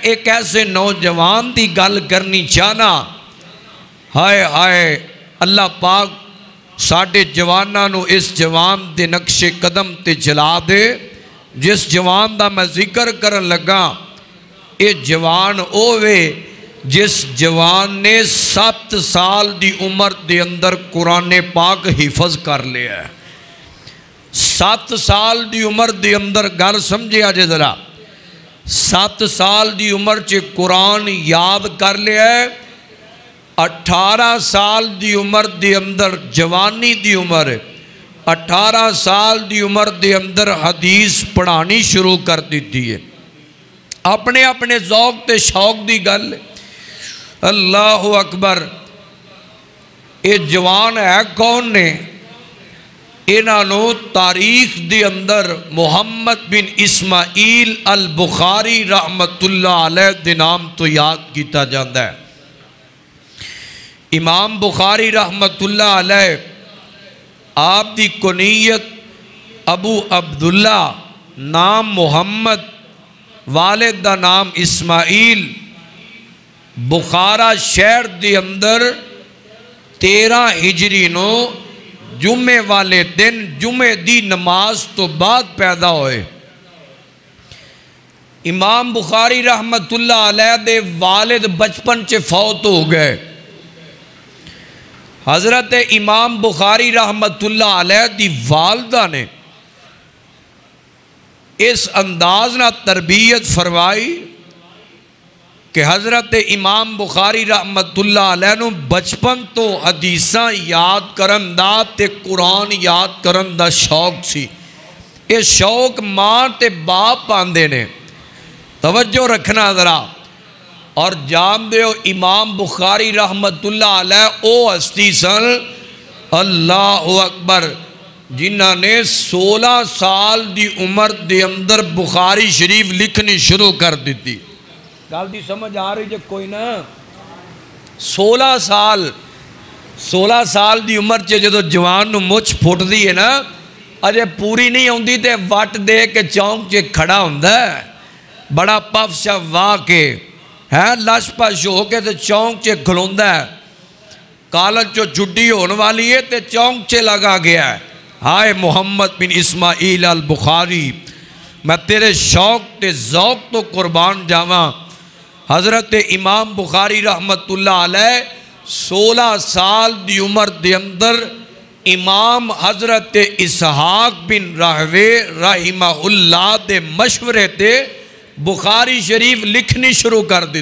एक ऐसे नौजवान की गल करनी चाहना। हाय हाय अल्लाह पाक साढ़े जवानों नू इस जवान के नक्शे कदम ते चला दे। जिस जवान का मैं जिक्र करन लगा, ये जवान ओवे जिस जवान ने 7 साल की उम्र के अंदर कुरान पाक हिफज कर लिया है। 7 साल की उम्र के अंदर, गल समझे जे जरा, 7 साल की उम्र च कुरान याद कर लिया है। 18 साल की उम्र के अंदर जवानी की उम्र, 18 साल की उम्र के अंदर हदीस पढ़ानी शुरू कर दी है। अपने अपने ज़ौक ते शौक की गल। अल्लाह अकबर। ये जवान है कौन ने? इन्हों तारीख के अंदर मुहम्मद बिन इस्माइल अल बुखारी रहमतुल्लाह अलैह के नाम तो याद किया जाता है। इमाम बुखारी रहमतुल्लाह अलैह आप दी कुनीयत अबू अब्दुल्ला, नाम मुहम्मद, वालिद दा नाम इस्माइल। बुखारा शहर के अंदर 13 हिजरी नो जुमे वाले दिन जुमे दी नमाज तो बाद पैदा होए। इमाम बुखारी रहमतुल्लाह अलैह दे वालिद बचपन च फौत हो गए। हज़रत इमाम बुखारी रहमतुल्लाह अलैह दी वालदा ने इस अंदाज ना तरबियत फरमाई कि हज़रत इमाम बुखारी रहमतुल्लाह अलैह नूं बचपन तो हदीसां याद करन दा ते कुरान याद करन दा शौक सी। ये शौक मां ते बाप पांदे ने। तवज्जो रखना ज़रा। और जान दो इमाम बुखारी रहमतुल्लाह अलैह ओ हस्ती सन, अल्लाह अकबर, जिन्हों ने 16 साल की उम्र के अंदर बुखारी शरीफ लिखनी शुरू कर दी। गल की समझ आ रही जो कोई ना? 16 साल की उम्र च जो जवान नूं मुछ फुटदी है ना, अजे पूरी नहीं आती तो वट दे के चौंक च खड़ा हुंदा है। बड़ा पफ शफ वाह के है लश पश हो के तो चौंक च खलोंदा है। कॉलेज चो छुट्टी होने वाली है तो चौंक च लगा गया है। हाय मुहम्मद बिन इस्माइल अल बुखारी, मैं तेरे शौक ते ज़ौक तो कुर्बान जावा। हज़रत इमाम बुखारी रहमतुल्लाह अलैह 16 साल की उम्र के अंदर इमाम हज़रत इसहाक बिन राहवे रहिमहुल्लाह दे मशवरे ते बुखारी शरीफ लिखनी शुरू कर दी।